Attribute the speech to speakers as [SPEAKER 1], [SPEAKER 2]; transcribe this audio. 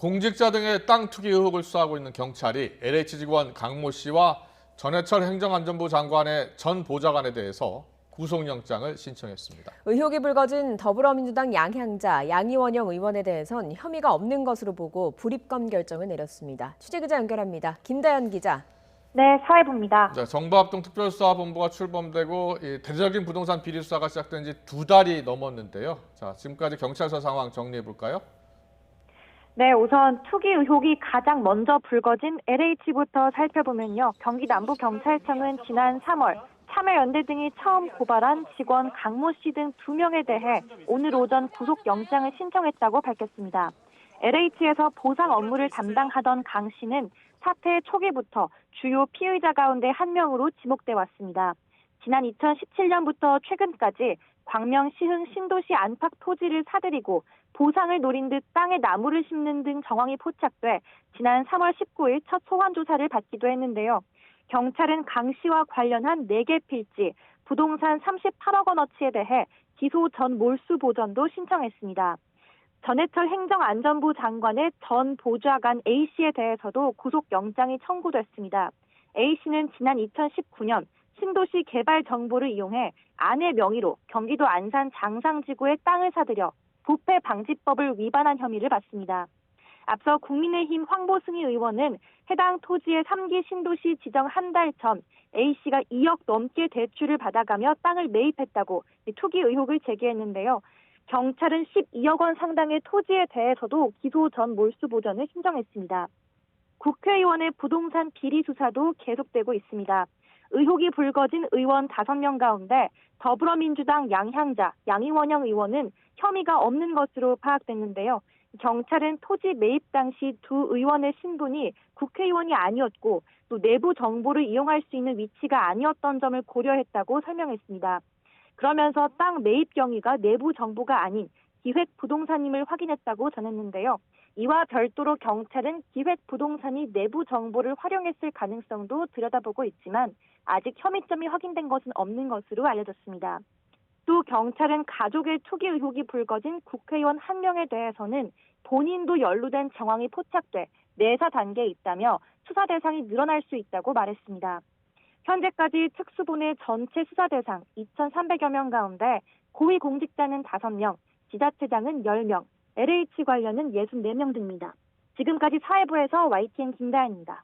[SPEAKER 1] 공직자 등의 땅 투기 의혹을 수사하고 있는 경찰이 LH 직원 강모 씨와 전해철 행정안전부 장관의 전 보좌관에 대해서 구속영장을 신청했습니다.
[SPEAKER 2] 의혹이 불거진 더불어민주당 양향자 양이원영 의원에 대해선 혐의가 없는 것으로 보고 불입건 결정을 내렸습니다. 취재기자 연결합니다. 김다연 기자.
[SPEAKER 3] 네, 사회부입니다.
[SPEAKER 1] 정부합동특별수사본부가 출범되고 대대적인 부동산 비리 수사가 시작된 지 2달이 넘었는데요. 지금까지 경찰서 상황 정리해 볼까요?
[SPEAKER 3] 네, 우선 투기 의혹이 가장 먼저 불거진 LH부터 살펴보면요. 경기 남부경찰청은 지난 3월 참여연대 등이 처음 고발한 직원 강모 씨 등 2명에 대해 오늘 오전 구속영장을 신청했다고 밝혔습니다. LH에서 보상 업무를 담당하던 강 씨는 사태 초기부터 주요 피의자 가운데 한 명으로 지목돼 왔습니다. 지난 2017년부터 최근까지 광명 시흥 신도시 안팎 토지를 사들이고 보상을 노린 듯 땅에 나무를 심는 등 정황이 포착돼 지난 3월 19일 첫 소환 조사를 받기도 했는데요. 경찰은 강 씨와 관련한 4개 필지, 부동산 38억 원어치에 대해 기소 전 몰수 보전도 신청했습니다. 전해철 행정안전부 장관의 전 보좌관 A씨에 대해서도 구속영장이 청구됐습니다. A씨는 지난 2019년 신도시 개발 정보를 이용해 아내 명의로 경기도 안산 장상지구의 땅을 사들여 부패 방지법을 위반한 혐의를 받습니다. 앞서 국민의힘 황보승희 의원은 해당 토지의 3기 신도시 지정 한 달 전 A씨가 2억 넘게 대출을 받아가며 땅을 매입했다고 투기 의혹을 제기했는데요. 경찰은 12억 원 상당의 토지에 대해서도 기소 전 몰수 보전을 신청했습니다. 국회의원의 부동산 비리 수사도 계속되고 있습니다. 의혹이 불거진 의원 5명 가운데 더불어민주당 양향자, 양이원영 의원은 혐의가 없는 것으로 파악됐는데요. 경찰은 토지 매입 당시 2 의원의 신분이 국회의원이 아니었고 또 내부 정보를 이용할 수 있는 위치가 아니었던 점을 고려했다고 설명했습니다. 그러면서 땅 매입 경위가 내부 정보가 아닌 기획부동산임을 확인했다고 전했는데요. 이와 별도로 경찰은 기획부동산이 내부 정보를 활용했을 가능성도 들여다보고 있지만 아직 혐의점이 확인된 것은 없는 것으로 알려졌습니다. 또 경찰은 가족의 투기 의혹이 불거진 국회의원 1명에 대해서는 본인도 연루된 정황이 포착돼 내사 단계에 있다며 수사 대상이 늘어날 수 있다고 말했습니다. 현재까지 특수본의 전체 수사 대상 2,300여 명 가운데 고위공직자는 5명, 지자체장은 10명, LH 관련은 64명 등입니다. 지금까지 사회부에서 YTN 김다연입니다.